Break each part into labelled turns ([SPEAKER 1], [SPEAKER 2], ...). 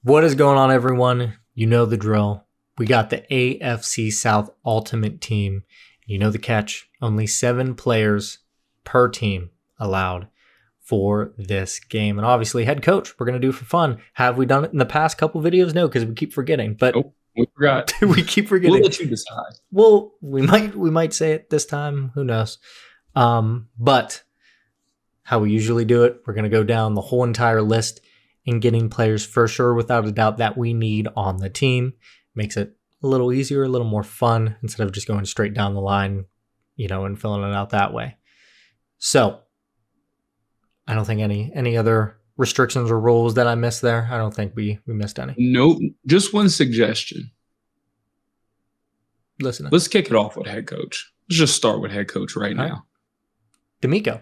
[SPEAKER 1] What is going on, everyone? You know the drill. We got the AFC South Ultimate Team. You know the catch. Only 7 players per team allowed for this game. And obviously, head coach, we're going to do it for fun. Have we done it in the past couple videos? No, because we keep forgetting. But
[SPEAKER 2] nope, we forgot.
[SPEAKER 1] we keep forgetting.
[SPEAKER 2] We'll let you decide.
[SPEAKER 1] Well, we might say it this time. Who knows? But how we usually do it, we're going to go down the whole entire list and getting players for sure, without a doubt, that we need on the team. Makes it a little easier, a little more fun, instead of just going straight down the line, and filling it out that way. So, I don't think any other restrictions or rules that I missed there. I don't think we missed any.
[SPEAKER 2] Nope. Just one suggestion.
[SPEAKER 1] Listen.
[SPEAKER 2] Let's kick it off with head coach. Let's just start with head coach right now.
[SPEAKER 1] D'Amico.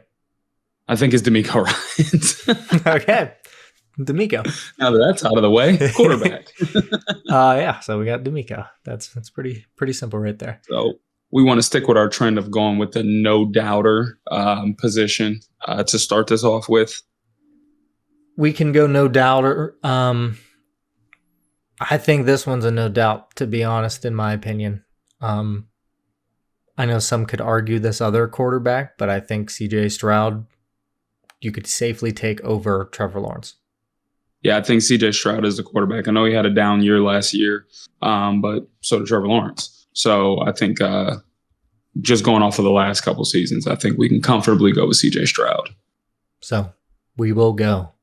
[SPEAKER 2] I think it's D'Amico Ryans.
[SPEAKER 1] Okay. D'Amico.
[SPEAKER 2] Now that that's out of the way, quarterback.
[SPEAKER 1] Yeah, so we got D'Amico. That's pretty simple right there.
[SPEAKER 2] So we want to stick with our trend of going with the no doubter position to start this off with.
[SPEAKER 1] We can go no doubter. I think this one's a no doubt, to be honest, in my opinion. I know some could argue this other quarterback, but I think CJ Stroud, you could safely take over Trevor Lawrence.
[SPEAKER 2] Yeah, I think C.J. Stroud is the quarterback. I know he had a down year last year, but so did Trevor Lawrence. So I think just going off of the last couple seasons, I think we can comfortably go with C.J. Stroud.
[SPEAKER 1] So we will go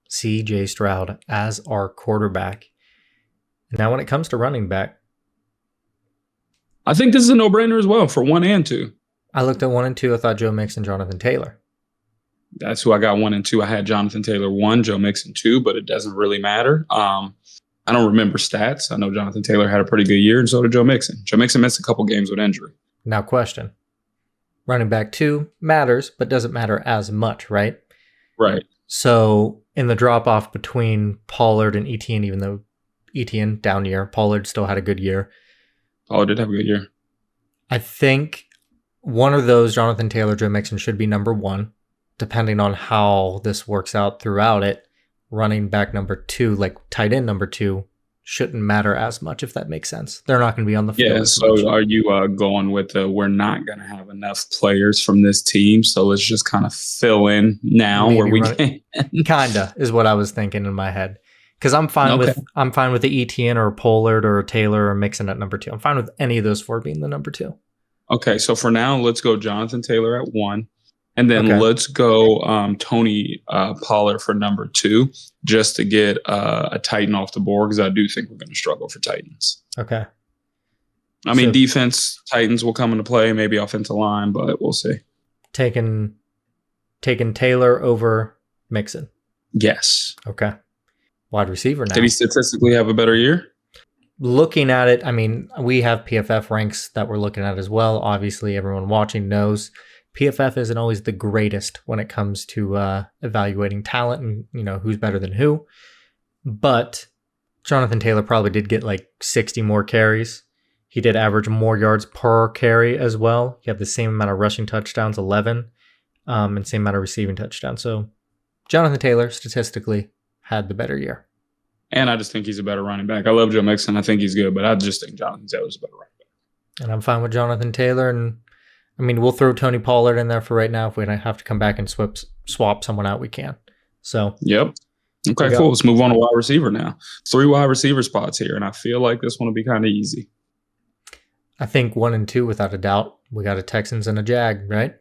[SPEAKER 1] C.J. Stroud as our quarterback. Now when it comes to running back,
[SPEAKER 2] I think this is a no-brainer as well for 1 and 2.
[SPEAKER 1] I looked at 1 and 2. I thought Joe Mixon, Jonathan Taylor.
[SPEAKER 2] That's who I got 1 and 2. I had Jonathan Taylor 1, Joe Mixon 2, but it doesn't really matter. I don't remember stats. I know Jonathan Taylor had a pretty good year, and so did Joe Mixon. Joe Mixon missed a couple games with injury.
[SPEAKER 1] Now, question. Running back 2 matters, but doesn't matter as much, right?
[SPEAKER 2] Right.
[SPEAKER 1] So in the drop-off between Pollard and Etienne, even though Etienne, down year, Pollard still had a good year.
[SPEAKER 2] Pollard did have a good year.
[SPEAKER 1] I think one of those, Jonathan Taylor, Joe Mixon, should be number 1. Depending on how this works out throughout it, running back number 2, like tight end number 2, shouldn't matter as much, if that makes sense. They're not going to be on the field.
[SPEAKER 2] Yeah, so are you going with we're not going to have enough players from this team, so let's just kind of fill in now maybe where we can?
[SPEAKER 1] Kinda is what I was thinking in my head. Because I'm fine with the Etienne or Pollard or Taylor or Mixon at number 2. I'm fine with any of those 4 being the number 2.
[SPEAKER 2] Okay, so for now, let's go Jonathan Taylor at 1. And then let's go Tony Pollard for number 2, just to get a Titan off the board, because I do think we're going to struggle for Titans.
[SPEAKER 1] Okay.
[SPEAKER 2] I mean, defense, Titans will come into play, maybe offensive line, but we'll see.
[SPEAKER 1] Taking Taylor over Mixon.
[SPEAKER 2] Yes.
[SPEAKER 1] Okay. Wide receiver now.
[SPEAKER 2] Did he statistically have a better year?
[SPEAKER 1] Looking at it, I mean, we have PFF ranks that we're looking at as well. Obviously, everyone watching knows PFF isn't always the greatest when it comes to evaluating talent and, who's better than who. But Jonathan Taylor probably did get like 60 more carries. He did average more yards per carry as well. He had the same amount of rushing touchdowns, 11, and same amount of receiving touchdowns. So Jonathan Taylor statistically had the better year.
[SPEAKER 2] And I just think he's a better running back. I love Joe Mixon. I think he's good, but I just think Jonathan Taylor's a better running back.
[SPEAKER 1] And I'm fine with Jonathan Taylor, and I mean, we'll throw Tony Pollard in there for right now. If we have to come back and swap someone out, we can. So,
[SPEAKER 2] yep. Okay, cool. Let's move on to wide receiver now. 3 wide receiver spots here, and I feel like this one will be kind of easy.
[SPEAKER 1] I think 1 and 2, without a doubt. We got a Texans and a Jag, right?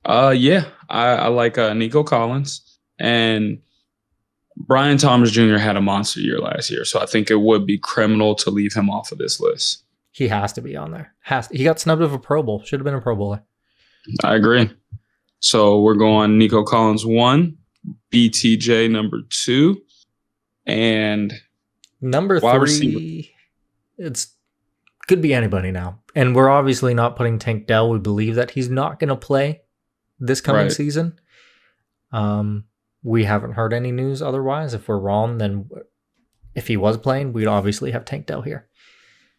[SPEAKER 2] Yeah. I like Nico Collins, and Brian Thomas Jr. had a monster year last year, so I think it would be criminal to leave him off of this list.
[SPEAKER 1] He has to be on there. He got snubbed of a Pro Bowl. Should have been a Pro Bowler.
[SPEAKER 2] I agree. So we're going Nico Collins 1, BTJ number 2, and
[SPEAKER 1] number 3. Receiver. It's could be anybody now. And we're obviously not putting Tank Dell. We believe that he's not going to play this coming season. We haven't heard any news otherwise. If we're wrong, then if he was playing, we'd obviously have Tank Dell here.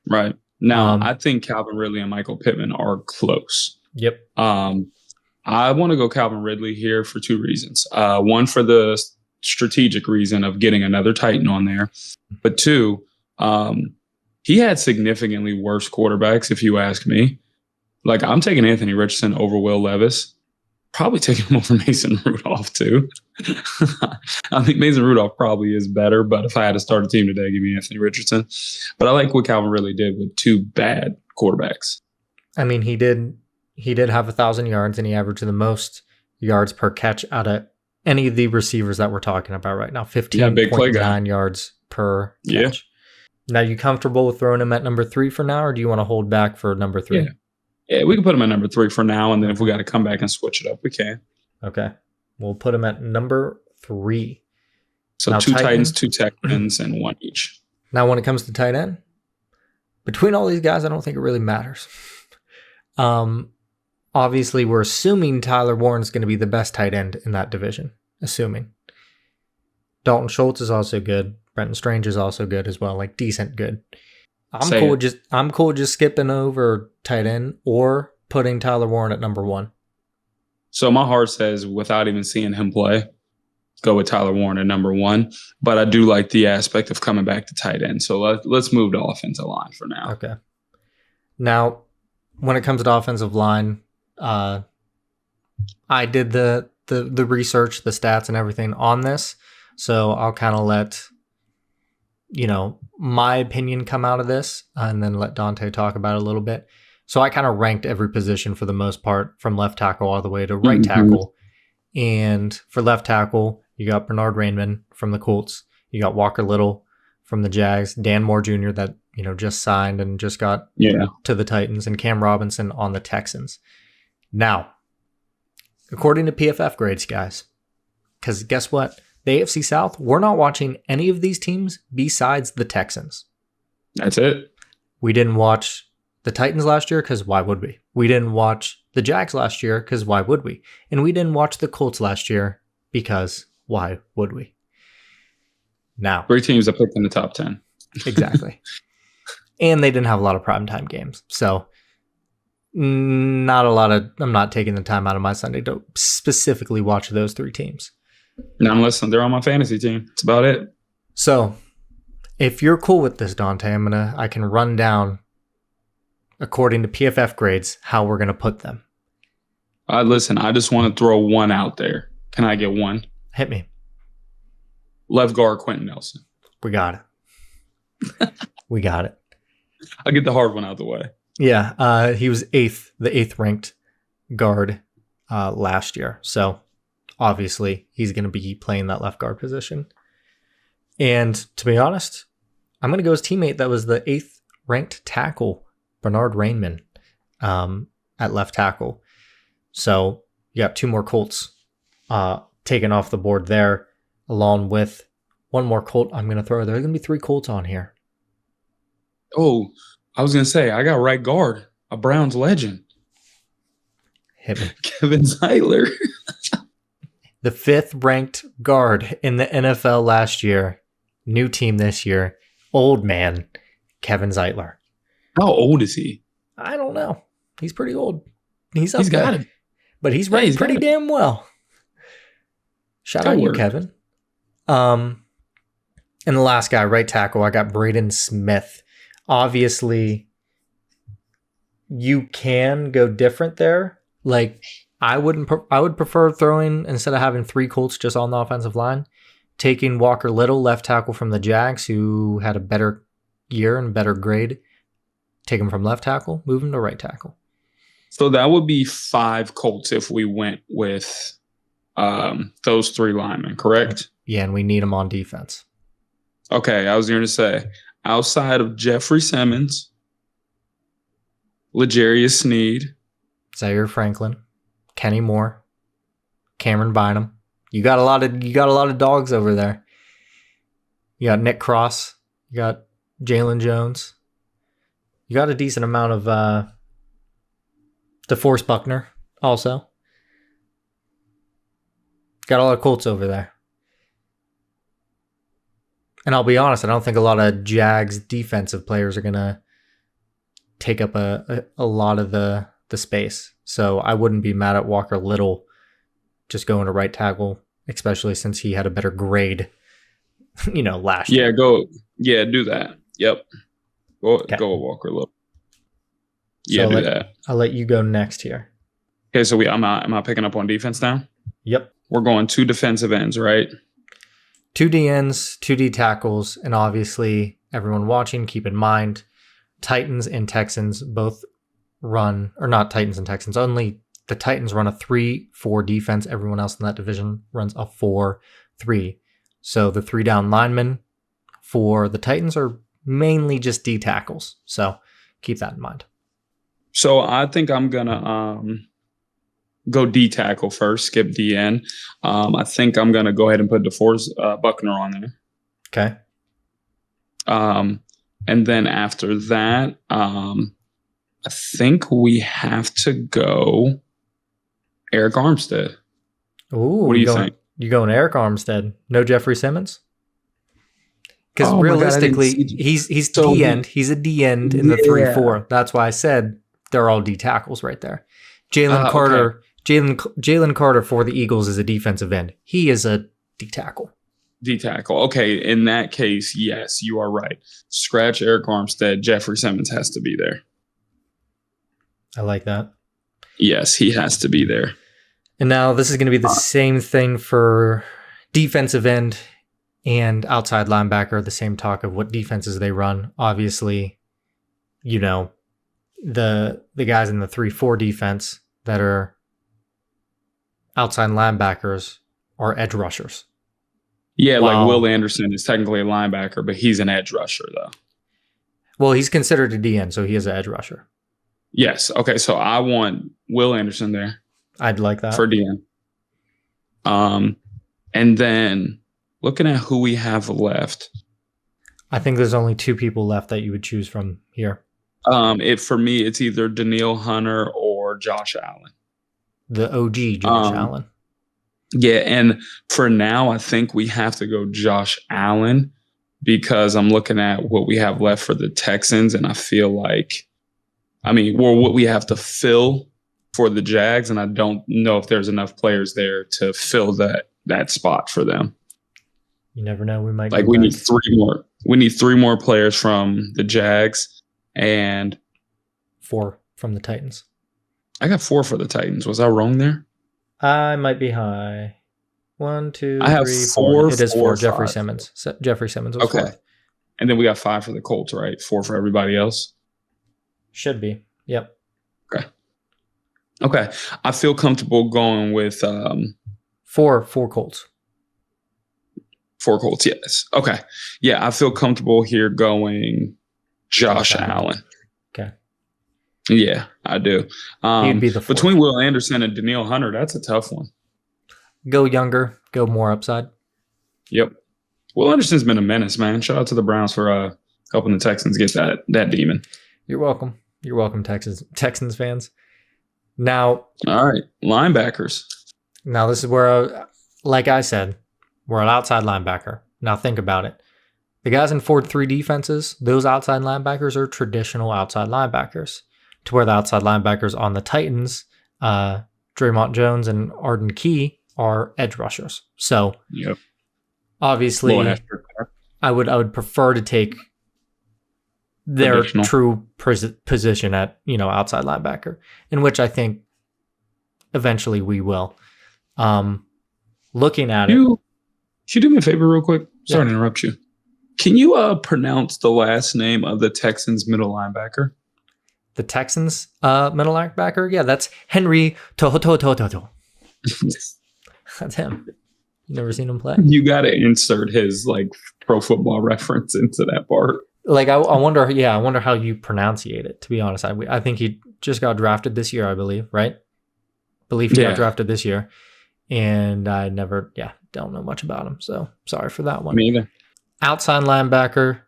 [SPEAKER 2] Right. Now, I think Calvin Ridley and Michael Pittman are close.
[SPEAKER 1] Yep.
[SPEAKER 2] I want to go Calvin Ridley here for 2 reasons. One, for the strategic reason of getting another Titan on there. But two, he had significantly worse quarterbacks, if you ask me. Like, I'm taking Anthony Richardson over Will Levis. Probably taking him over Mason Rudolph, too. I think Mason Rudolph probably is better, but if I had to start a team today, give me Anthony Richardson. But I like what Calvin Ridley did with two bad quarterbacks.
[SPEAKER 1] I mean, he did have 1,000 yards, and he averaged the most yards per catch out of any of the receivers that we're talking about right now. 15.9 yards per catch.
[SPEAKER 2] Yeah.
[SPEAKER 1] Now, you comfortable with throwing him at number 3 for now, or do you want to hold back for number 3?
[SPEAKER 2] Yeah, we can put him at number 3 for now, and then if we got to come back and switch it up, we can.
[SPEAKER 1] Okay. We'll put him at number 3.
[SPEAKER 2] So now, 2 Titans, 2 Texans, and 1 each.
[SPEAKER 1] Now, when it comes to tight end, between all these guys, I don't think it really matters. Obviously, we're assuming Tyler Warren's going to be the best tight end in that division. Assuming. Dalton Schultz is also good. Brenton Strange is also good as well, like decent good. I'm cool with just skipping over tight end or putting Tyler Warren at number 1.
[SPEAKER 2] So my heart says, without even seeing him play, go with Tyler Warren at number 1. But I do like the aspect of coming back to tight end. So let's move to offensive line for now.
[SPEAKER 1] Okay. Now, when it comes to offensive line, I did the research, the stats, and everything on this. So I'll kind of let my opinion come out of this and then let Dante talk about it a little bit. So I kind of ranked every position for the most part from left tackle all the way to right tackle. And for left tackle, you got Bernard Rainman from the Colts. You got Walker Little from the Jags, Dan Moore Jr. that, just signed and just got to the Titans, and Cam Robinson on the Texans. Now, according to PFF grades, guys, because guess what? The AFC South, we're not watching any of these teams besides the Texans.
[SPEAKER 2] That's it.
[SPEAKER 1] We didn't watch the Titans last year because why would we? We didn't watch the Jags last year because why would we? And we didn't watch the Colts last year because why would we? Now,
[SPEAKER 2] 3 teams that picked in the top 10.
[SPEAKER 1] Exactly. And they didn't have a lot of primetime games. So I'm not taking the time out of my Sunday to specifically watch those 3 teams.
[SPEAKER 2] Now I'm listening. They're on my fantasy team. That's about it.
[SPEAKER 1] So, if you're cool with this, Dante, I can run down, according to PFF grades, how we're gonna put them.
[SPEAKER 2] Listen, I just want to throw one out there. Can I get one?
[SPEAKER 1] Hit me.
[SPEAKER 2] Left guard Quentin Nelson.
[SPEAKER 1] We got it. We got it.
[SPEAKER 2] I'll get the hard one out of the way.
[SPEAKER 1] Yeah, he was the 8th ranked guard last year. So, obviously, he's going to be playing that left guard position. And to be honest, I'm going to go his teammate that was the 8th ranked tackle, Bernard Rainman, at left tackle. So you got 2 more Colts taken off the board there, along with one more Colt I'm going to throw. There are going to be 3 Colts on here.
[SPEAKER 2] Oh, I was going to say, I got right guard, a Browns legend.
[SPEAKER 1] Hit me.
[SPEAKER 2] Kevin Zeitler.
[SPEAKER 1] The 5th ranked guard in the NFL last year. New team this year. Old man, Kevin Zeitler.
[SPEAKER 2] How old is he?
[SPEAKER 1] I don't know. He's pretty old. He's
[SPEAKER 2] got it.
[SPEAKER 1] But he's ranked pretty damn well. Shout out you, Kevin. And the last guy, right tackle, I got Braden Smith. Obviously, you can go different there. Like, I would prefer throwing, instead of having 3 Colts just on the offensive line, taking Walker Little, left tackle from the Jags, who had a better year and better grade. Take him from left tackle, move him to right tackle.
[SPEAKER 2] So that would be 5 Colts if we went with those 3 linemen, correct?
[SPEAKER 1] Yeah, and we need them on defense.
[SPEAKER 2] Okay, I was going to say, outside of Jeffrey Simmons, L'Jarius Sneed,
[SPEAKER 1] Zaire Franklin, Kenny Moore, Cameron Bynum. You got a lot of dogs over there. You got Nick Cross. You got Jalen Jones. You got a decent amount of DeForest Buckner also. Got a lot of Colts over there. And I'll be honest, I don't think a lot of Jags defensive players are going to take up a lot of the space. So I wouldn't be mad at Walker Little just going to right tackle especially since he had a better grade, last year.
[SPEAKER 2] Do that. Yep. Go with Walker Little. Yeah,
[SPEAKER 1] So
[SPEAKER 2] do that.
[SPEAKER 1] I'll let you go next here.
[SPEAKER 2] Okay, so am I picking up on defense now?
[SPEAKER 1] Yep.
[SPEAKER 2] We're going 2 defensive ends, right?
[SPEAKER 1] 2 D ends, 2 D tackles, and obviously everyone watching, keep in mind, Titans and Texans both run, or not Titans and Texans, only the Titans run a 3-4 defense. Everyone else in that division runs a 4-3. So the 3 down linemen for the Titans are mainly just D tackles. So keep that in mind.
[SPEAKER 2] So I think I'm going to go D tackle first, skip DN. I think I'm going to go ahead and put DeForest Buckner on there.
[SPEAKER 1] Okay.
[SPEAKER 2] And then after that, I think we have to go Eric Armstead.
[SPEAKER 1] Ooh,
[SPEAKER 2] what do you think?
[SPEAKER 1] You going Eric Armstead? No Jeffrey Simmons? Because realistically, he's D end. He's a D end in the 3-4. That's why I said they're all D tackles right there. Jalen Carter. Okay. Jalen Carter for the Eagles is a defensive end. He is a D tackle.
[SPEAKER 2] D tackle. Okay, in that case, yes, you are right. Scratch Eric Armstead. Jeffrey Simmons has to be there.
[SPEAKER 1] I like that.
[SPEAKER 2] Yes, he has to be there.
[SPEAKER 1] And now this is going to be the same thing for defensive end and outside linebacker. The same talk of what defenses they run. Obviously, the guys in the 3-4 defense that are outside linebackers are edge rushers.
[SPEAKER 2] Yeah, like Will Anderson is technically a linebacker, but he's an edge rusher, though.
[SPEAKER 1] Well, he's considered a DN, so he is an edge rusher.
[SPEAKER 2] Yes. Okay, so I want Will Anderson there.
[SPEAKER 1] I'd like that.
[SPEAKER 2] For DN. And then looking at who we have left.
[SPEAKER 1] I think there's only 2 people left that you would choose from here.
[SPEAKER 2] For me, it's either Danielle Hunter or Josh Allen.
[SPEAKER 1] The OG Josh Allen.
[SPEAKER 2] Yeah, and for now, I think we have to go Josh Allen because I'm looking at what we have left for the Texans, and I feel like, what we have to fill for the Jags, and I don't know if there's enough players there to fill that spot for them.
[SPEAKER 1] You never know. We might
[SPEAKER 2] need 3 more. We need 3 more players from the Jags and
[SPEAKER 1] 4 from the Titans.
[SPEAKER 2] I got 4 for the Titans. Was I wrong there?
[SPEAKER 1] I might be high. 1, 2,
[SPEAKER 2] I have
[SPEAKER 1] 3,
[SPEAKER 2] 4.
[SPEAKER 1] 4. It is 4.
[SPEAKER 2] 5.
[SPEAKER 1] Jeffrey Simmons. Jeffrey Simmons was 4.
[SPEAKER 2] And then we got 5 for the Colts, right? 4 for everybody else?
[SPEAKER 1] Should be. Yep.
[SPEAKER 2] Okay. I feel comfortable going with
[SPEAKER 1] 4 Colts.
[SPEAKER 2] 4 Colts, yes. Okay. Yeah, I feel comfortable here going Josh Allen.
[SPEAKER 1] Okay.
[SPEAKER 2] Yeah, I do.
[SPEAKER 1] He'd be the 4th.
[SPEAKER 2] Between Will Anderson and Danielle Hunter, that's a tough one.
[SPEAKER 1] Go younger, go more upside.
[SPEAKER 2] Yep. Will Anderson's been a menace, man. Shout out to the Browns for helping the Texans get that demon.
[SPEAKER 1] You're welcome. You're welcome, Texans fans. Now,
[SPEAKER 2] all right, linebackers.
[SPEAKER 1] Now this is where, like I said, we're an outside linebacker. Now think about it. The guys in 4-3 defenses, those outside linebackers are traditional outside linebackers. To where the outside linebackers on the Titans, Draymond Jones and Arden Key are edge rushers. So, obviously, I would prefer to take their true position at outside linebacker, in which I think eventually we will. Looking at it,
[SPEAKER 2] could you do me a favor real quick? Sorry to interrupt you. Can you pronounce the last name of the Texans middle linebacker?
[SPEAKER 1] The Texans middle linebacker? Yeah, that's Henry Tohotohotoho. That's him. You never seen him play?
[SPEAKER 2] You got to insert his pro football reference into that part.
[SPEAKER 1] I wonder how you pronunciate it, to be honest. I think he just got drafted this year, I believe, right? He got drafted this year. And I don't know much about him. So sorry for that one.
[SPEAKER 2] Me either.
[SPEAKER 1] Outside linebacker,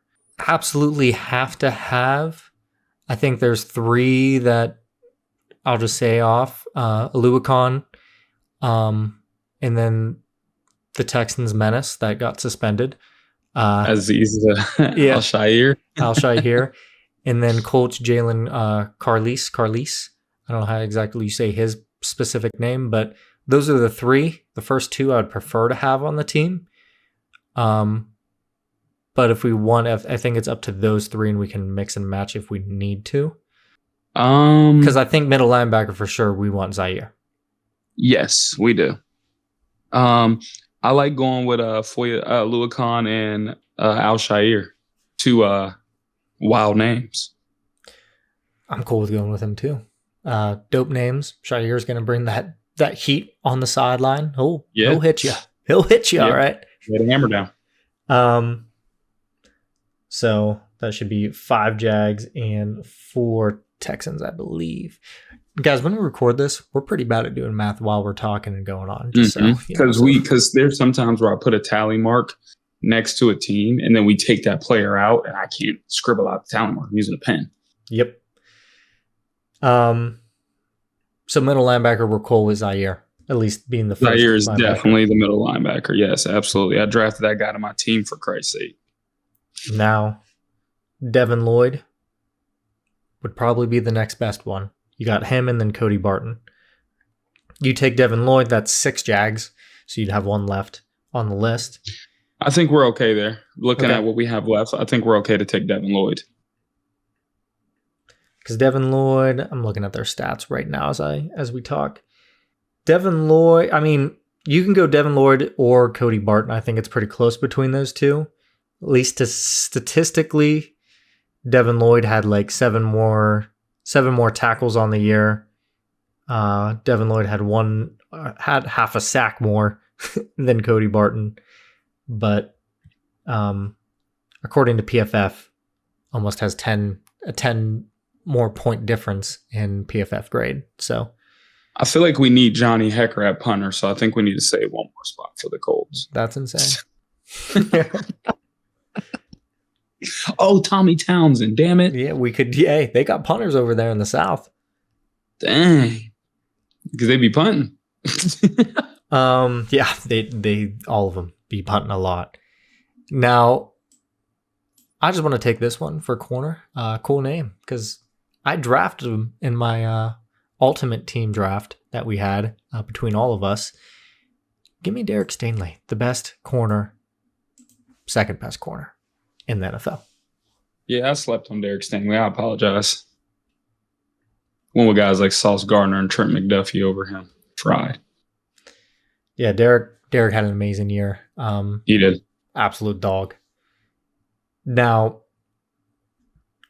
[SPEAKER 1] absolutely have to have. I think there's 3 that I'll just say off. Aluakon, and then the Texans menace that got suspended.
[SPEAKER 2] Aziz Al-Shaair.
[SPEAKER 1] Al-Shaair. And then Colts Jalen Carlise. I don't know how exactly you say his specific name, but those are the three. The first two I would prefer to have on the team. But if we want, I think it's up to those three, and we can mix and match if we need to. Because I think middle linebacker for sure we want Zaire.
[SPEAKER 2] Yes, we do. I like going with Louis Khan and Al Shair, two wild names.
[SPEAKER 1] I'm cool with going with him too. Dope names. Shair's going to bring that heat on the sideline. Oh, yeah. He'll hit you. He'll hit you, all right.
[SPEAKER 2] Get a hammer down.
[SPEAKER 1] So that should be 5 Jags and 4 Texans, I believe. Guys, when we record this, we're pretty bad at doing math while we're talking and going on.
[SPEAKER 2] Because there's sometimes where I put a tally mark next to a team, and then we take that player out, and I can't scribble out the tally mark. I'm using a pen.
[SPEAKER 1] Yep. So middle linebacker, we're cool with Zaire, at least being the first.
[SPEAKER 2] Zaire is definitely the middle linebacker. Yes, absolutely. I drafted that guy to my team for Christ's sake.
[SPEAKER 1] Now, Devin Lloyd would probably be the next best one. You got him and then Cody Barton. You take Devin Lloyd, that's 6 Jags, so you'd have 1 left on the list.
[SPEAKER 2] I think we're okay there. Looking at what we have left, I think we're okay to take Devin Lloyd.
[SPEAKER 1] Because Devin Lloyd, I'm looking at their stats right now as we talk. Devin Lloyd, I mean, you can go Devin Lloyd or Cody Barton. I think it's pretty close between those two. At least statistically, Devin Lloyd had like 7 more tackles on the year. Devin Lloyd had half a sack more than Cody Barton, but according to PFF, almost has a 10 more point difference in PFF grade. So
[SPEAKER 2] I feel like we need Johnny Hecker at punter, so I think we need to save 1 more spot for the Colts.
[SPEAKER 1] That's insane.
[SPEAKER 2] Oh, Tommy Townsend, damn it.
[SPEAKER 1] Yeah, we could. Yeah, they got punters over there in the South.
[SPEAKER 2] Dang. Because they be punting.
[SPEAKER 1] Yeah, they all of them be punting a lot. Now, I just want to take this one for corner. Cool name, because I drafted him in my ultimate team draft that we had between all of us. Give me Derek Stingley, the best corner, second best corner in the NFL.
[SPEAKER 2] Yeah, I slept on Derek Stingley. I apologize. One with guys like Sauce Gardner and Trent McDuffie over him. Fried.
[SPEAKER 1] Yeah, Derek had an amazing year.
[SPEAKER 2] He did.
[SPEAKER 1] Absolute dog. Now,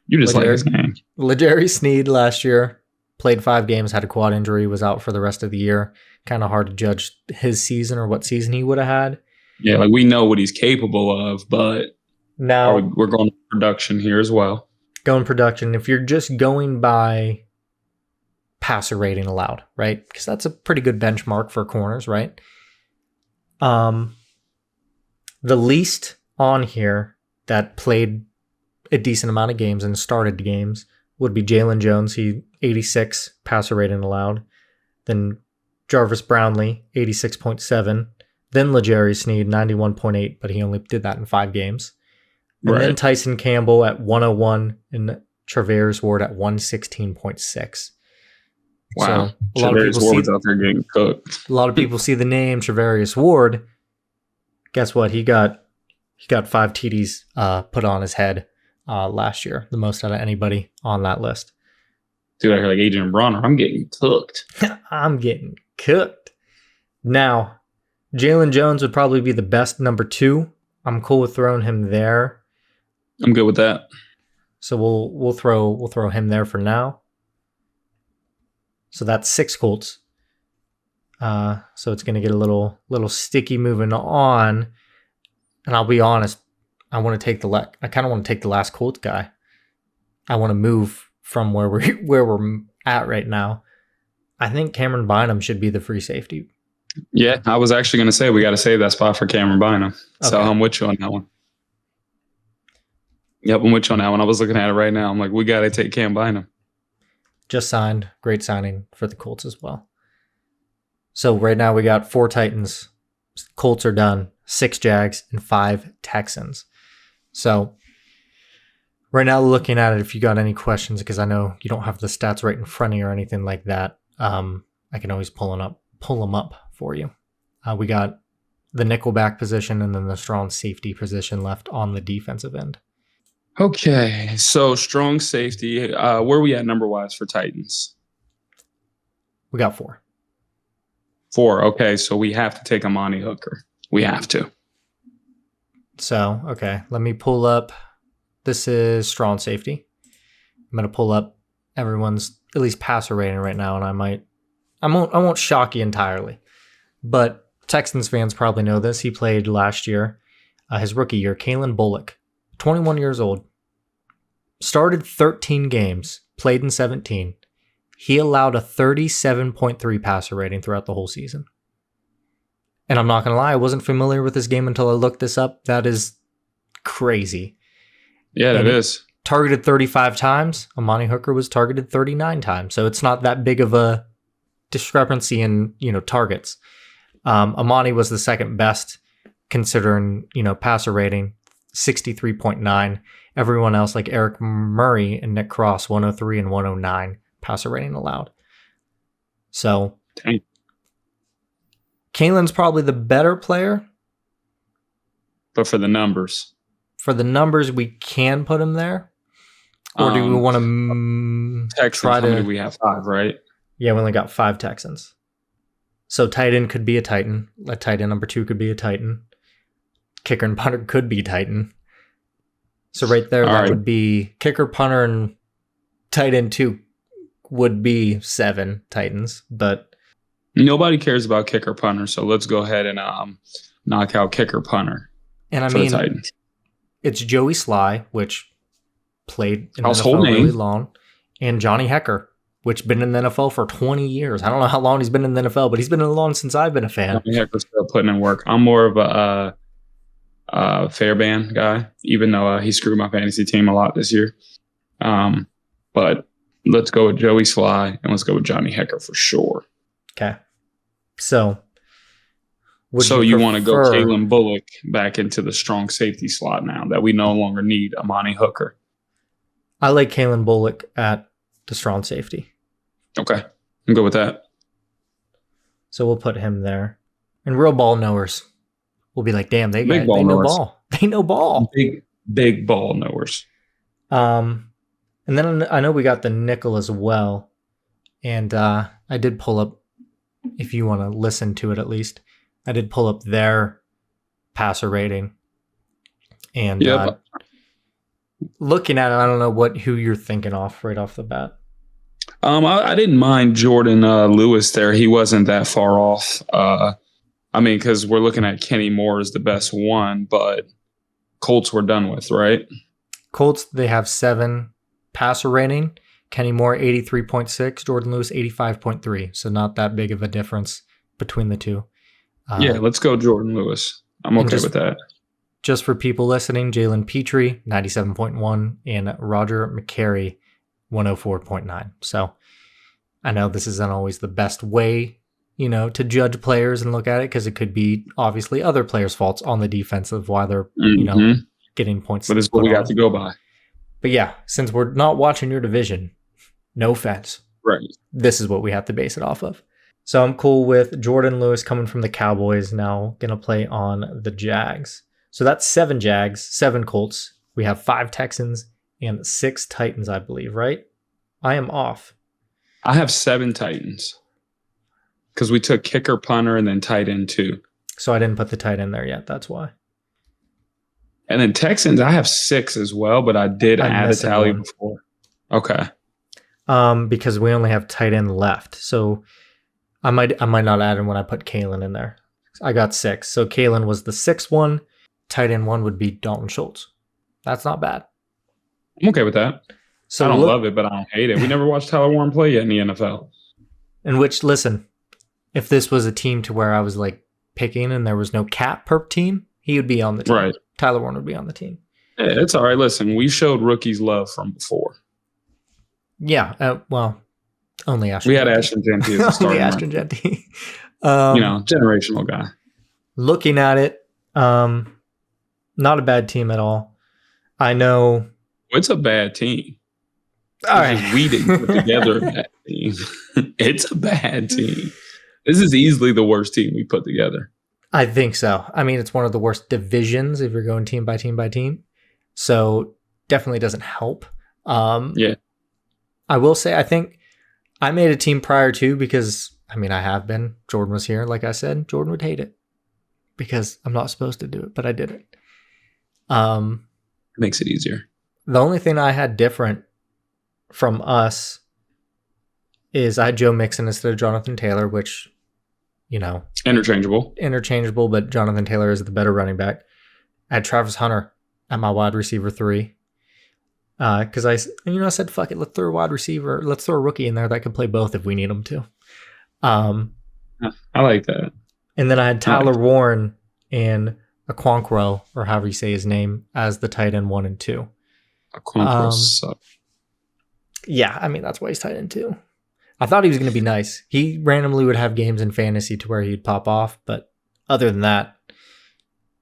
[SPEAKER 2] you just like his name.
[SPEAKER 1] L'Jarius Sneed last year played 5 games, had a quad injury, was out for the rest of the year. Kind of hard to judge his season or what season he would have had.
[SPEAKER 2] Yeah, like we know what he's capable of, but
[SPEAKER 1] now
[SPEAKER 2] we're going to production here as well.
[SPEAKER 1] Going production. If you're just going by passer rating allowed, right? Because that's a pretty good benchmark for corners, right? The least on here that played a decent amount of games and started games would be Jalen Jones. He 86 passer rating allowed. Then Jarvis Brownlee, 86.7. Then L'Jarius Sneed, 91.8, but he only did that in 5 games. And then Tyson Campbell at 101 and Travarius Ward at 116.6.
[SPEAKER 2] Wow. So a lot of people Ward's out there getting cooked.
[SPEAKER 1] A lot of people see the name Travarius Ward. Guess what? He got 5 TDs put on his head last year, the most out of anybody on that list.
[SPEAKER 2] Dude, I hear like Adrian Bronner. I'm getting cooked.
[SPEAKER 1] I'm getting cooked. Now, Jalen Jones would probably be the best number 2. I'm cool with throwing him there.
[SPEAKER 2] I'm good with that.
[SPEAKER 1] So we'll throw him there for now. So that's 6 Colts. So it's going to get a little sticky moving on. And I'll be honest, I kind of want to take the last Colts guy. I want to move from where we're at right now. I think Cameron Bynum should be the free safety.
[SPEAKER 2] Yeah, I was actually going to say we got to save that spot for Cameron Bynum. So I'm with you on that one. Yep, I'm with you on that one. I was looking at it right now. I'm like, we got to take Cam Bynum.
[SPEAKER 1] Just signed. Great signing for the Colts as well. So right now we got 4 Titans. Colts are done. 6 Jags and 5 Texans. So right now looking at it, if you got any questions, because I know you don't have the stats right in front of you or anything like that, I can always pull them up for you. We got the nickelback position and then the strong safety position left on the defensive end.
[SPEAKER 2] Okay, so strong safety. Where are we at number-wise for Titans?
[SPEAKER 1] We got 4.
[SPEAKER 2] 4. Okay, so we have to take Amani Hooker. We have to.
[SPEAKER 1] So, okay, let me pull up. This is strong safety. I'm going to pull up everyone's at least passer rating right now, and I won't shock you entirely. But Texans fans probably know this. He played last year, his rookie year, Calvin Bullock, 21 years old. Started 13 games, played in 17. He allowed a 37.3 passer rating throughout the whole season. And I'm not going to lie, I wasn't familiar with this game until I looked this up. That is crazy.
[SPEAKER 2] Yeah, that is.
[SPEAKER 1] Targeted 35 times. Amani Hooker was targeted 39 times. So it's not that big of a discrepancy in, targets. Amani was the second best considering, passer rating, 63.9. Everyone else like Eric Murray and Nick Cross, 103 and 109 passer rating allowed. So
[SPEAKER 2] dang.
[SPEAKER 1] Kalen's probably the better player.
[SPEAKER 2] But for the numbers.
[SPEAKER 1] For the numbers, we can put him there. Or do we want to try to...
[SPEAKER 2] We have 5, right?
[SPEAKER 1] Yeah, we only got 5 Texans. So tight end could be a Titan. A tight end number 2 could be a Titan. Kicker and punter could be Titan. So right there, that would be kicker, punter, and tight end 2 would be 7 Titans. But
[SPEAKER 2] nobody cares about kicker, punter. So let's go ahead and knock out kicker, punter.
[SPEAKER 1] And I mean,
[SPEAKER 2] the Titans.
[SPEAKER 1] It's Joey Sly, which played in the NFL really long, and Johnny Hecker, which been in the NFL for 20 years. I don't know how long he's been in the NFL, but he's been in the long since I've been a fan.
[SPEAKER 2] Johnny Hecker's still putting in work. I'm more of a Fairbairn guy, even though he screwed my fantasy team a lot this year. But let's go with Joey Sly, and let's go with Johnny Hecker for sure.
[SPEAKER 1] Okay. So
[SPEAKER 2] you want to go Calvin Bullock back into the strong safety slot now that we no longer need Amani Hooker?
[SPEAKER 1] I like Calvin Bullock at the strong safety.
[SPEAKER 2] Okay. I'm good with that.
[SPEAKER 1] So we'll put him there. And real ball knowers will be like, damn, they know ball. They know ball.
[SPEAKER 2] Big ball knowers.
[SPEAKER 1] And then I know we got the nickel as well. And I did pull up, if you want to listen to it at least, I did pull up their passer rating. And looking at it, I don't know who you're thinking off right off the bat.
[SPEAKER 2] I didn't mind Jordan Lewis there. He wasn't that far off. Because we're looking at Kenny Moore as the best one, but Colts we're done with, right?
[SPEAKER 1] Colts, they have 7 passer rating. Kenny Moore, 83.6. Jordan Lewis, 85.3. So not that big of a difference between the two.
[SPEAKER 2] Let's go Jordan Lewis. I'm okay with that.
[SPEAKER 1] Just for people listening, Jalen Petrie, 97.1, and Roger McCary, 104.9. So I know this isn't always the best way, to judge players and look at it, because it could be obviously other players' faults on the defense of why they're, getting points.
[SPEAKER 2] But it's what we got to go by.
[SPEAKER 1] But yeah, since we're not watching your division, no offense.
[SPEAKER 2] Right.
[SPEAKER 1] This is what we have to base it off of. So I'm cool with Jordan Lewis coming from the Cowboys, now going to play on the Jags. So that's 7 Jags, 7 Colts. We have 5 Texans and 6 Titans, I believe, right? I am off.
[SPEAKER 2] I have 7 Titans because we took kicker, punter, and then tight end 2.
[SPEAKER 1] So I didn't put the tight end there yet. That's why.
[SPEAKER 2] And then Texans, I have 6 as well, but I did add a tally before. Okay.
[SPEAKER 1] Because we only have tight end left. So I might not add in when I put Kalen in there. I got 6. So Kalen was the 6th one. Tight end 1 would be Dalton Schultz. That's not bad.
[SPEAKER 2] I'm okay with that.
[SPEAKER 1] So
[SPEAKER 2] I don't love it, but I don't hate it. We never watched Tyler Warren play yet in the NFL.
[SPEAKER 1] In which, listen, if this was a team to where I was like picking and there was no cap per team, he would be on the team.
[SPEAKER 2] Right.
[SPEAKER 1] Tyler Warren would be on the team.
[SPEAKER 2] Yeah, it's all right. Listen, we showed rookies love from before.
[SPEAKER 1] Yeah. Only Ashton.
[SPEAKER 2] We had Ashton Genty as a starter.
[SPEAKER 1] Only Ashton Genty.
[SPEAKER 2] Generational guy.
[SPEAKER 1] Looking at it, not a bad team at all. I know.
[SPEAKER 2] It's a bad team.
[SPEAKER 1] All right.
[SPEAKER 2] We didn't put together a bad team. It's a bad team. This is easily the worst team we put together.
[SPEAKER 1] I think so. I mean, it's one of the worst divisions if you're going team by team by team. So definitely doesn't help.
[SPEAKER 2] Yeah.
[SPEAKER 1] I will say, I think I made a team prior to because, I mean, I have been. Jordan was here. Like I said, Jordan would hate it because I'm not supposed to do it, but I did it.
[SPEAKER 2] Makes it easier.
[SPEAKER 1] The only thing I had different from us is I had Joe Mixon instead of Jonathan Taylor, which, you know, interchangeable, but Jonathan Taylor is the better running back. I had Travis Hunter at my wide receiver 3. Because I said, fuck it, let's throw a wide receiver, let's throw a rookie in there that could play both if we need him to.
[SPEAKER 2] I like that.
[SPEAKER 1] And then I had Tyler Warren and Okonkwo, or however you say his name, as the tight end 1 and 2.
[SPEAKER 2] Okonkwo sucks.
[SPEAKER 1] Yeah, I mean, that's why he's tight end 2. I thought he was going to be nice. He randomly would have games in fantasy to where he'd pop off, but other than that,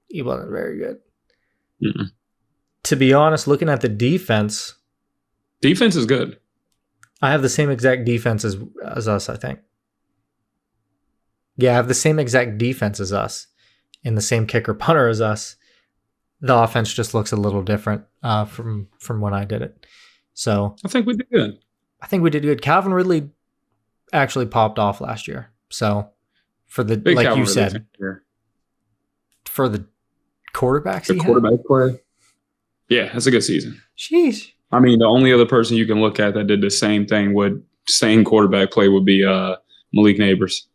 [SPEAKER 1] he wasn't very good.
[SPEAKER 2] Mm-mm.
[SPEAKER 1] To be honest, looking at the defense
[SPEAKER 2] is good.
[SPEAKER 1] I have the same exact defense as us, I think. Yeah, I have the same exact defense as us and the same kicker punter as us. The offense just looks a little different from when I did it. So
[SPEAKER 2] I think we did good.
[SPEAKER 1] Calvin Ridley actually popped off last year. So for the
[SPEAKER 2] Big
[SPEAKER 1] like
[SPEAKER 2] Calvin
[SPEAKER 1] you said, for the quarterbacks,
[SPEAKER 2] the quarterback play. Yeah, that's a good season.
[SPEAKER 1] Sheesh.
[SPEAKER 2] I mean, the only other person you can look at that did the same thing with same quarterback play would be Malik Neighbors.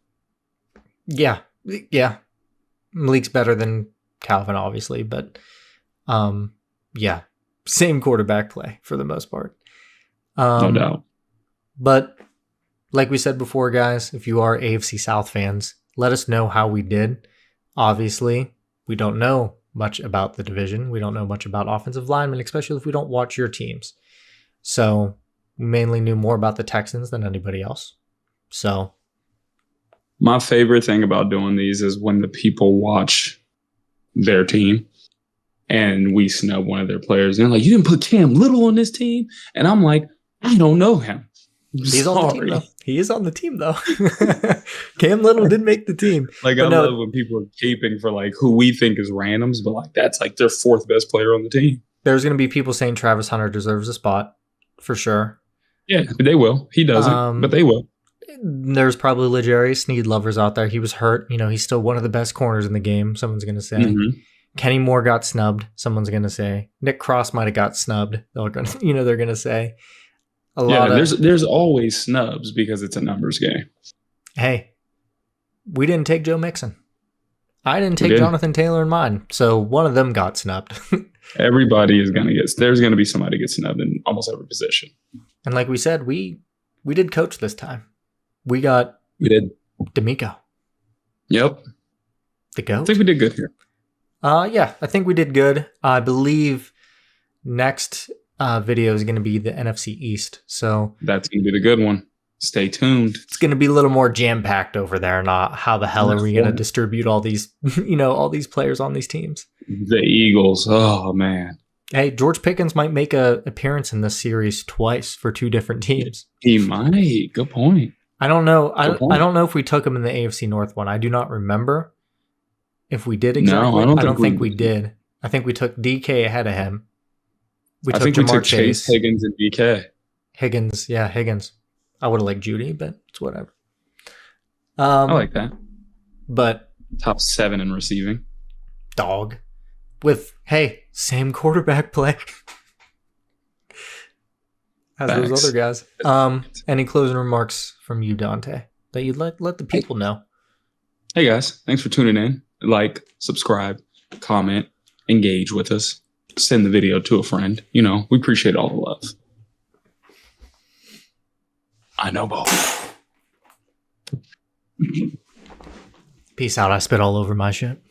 [SPEAKER 1] Yeah. Malik's better than Calvin, obviously, but yeah, same quarterback play for the most part.
[SPEAKER 2] No doubt.
[SPEAKER 1] But like we said before, guys, if you are AFC South fans, let us know how we did. Obviously, we don't know much about the division. We don't know much about offensive linemen, especially if we don't watch your teams. So we mainly knew more about the Texans than anybody else. So
[SPEAKER 2] my favorite thing about doing these is when the people watch their team and we snub one of their players. And they're like, you didn't put Cam Little on this team? And I'm like, I don't know him.
[SPEAKER 1] He's on the team, though. He is on the team, though. Cam Little did make the team.
[SPEAKER 2] Like, I love when people are caping for, like, who we think is randoms, but, like, that's, like, their 4th best player on the team.
[SPEAKER 1] There's going to be people saying Travis Hunter deserves a spot, for sure.
[SPEAKER 2] Yeah, they will. He doesn't, but they will.
[SPEAKER 1] There's probably L'Jarius Sneed lovers out there. He was hurt. You know, he's still one of the best corners in the game, someone's going to say. Mm-hmm. Kenny Moore got snubbed, someone's going to say. Nick Cross might have got snubbed, they're going to say.
[SPEAKER 2] There's always snubs because it's a numbers game.
[SPEAKER 1] Hey, we didn't take Joe Mixon. I didn't take Jonathan Taylor in mine, so one of them got snubbed.
[SPEAKER 2] Everybody is going to get. There's going to be somebody get snubbed in almost every position.
[SPEAKER 1] And like we said, we did coach this time. We did D'Amico.
[SPEAKER 2] Yep.
[SPEAKER 1] The GOAT.
[SPEAKER 2] I think we did good here.
[SPEAKER 1] Yeah, I think we did good. I believe next video is going to be the NFC East. So
[SPEAKER 2] that's going to be the good one. Stay tuned.
[SPEAKER 1] It's going to be a little more jam-packed over there. Not how the hell are we going to distribute all these, all these players on these teams?
[SPEAKER 2] The Eagles. Oh, man.
[SPEAKER 1] Hey, George Pickens might make an appearance in this series twice for 2 different teams.
[SPEAKER 2] He might. Good point.
[SPEAKER 1] I don't know. I don't know if we took him in the AFC North one. I do not remember if we did exactly.
[SPEAKER 2] No,
[SPEAKER 1] I don't think we did. I think we took DK ahead of him.
[SPEAKER 2] I think we took Chase, Higgins, and DK.
[SPEAKER 1] Higgins. I would have liked Judy, but it's whatever.
[SPEAKER 2] I like that.
[SPEAKER 1] But
[SPEAKER 2] top 7 in receiving.
[SPEAKER 1] Dog. With, hey, same quarterback play as those other guys. Any closing remarks from you, Dante, that you'd let the people know?
[SPEAKER 2] Hey, guys. Thanks for tuning in. Like, subscribe, comment, engage with us. Send the video to a friend. We appreciate all the love. I know both.
[SPEAKER 1] Peace out. I spit all over my shit.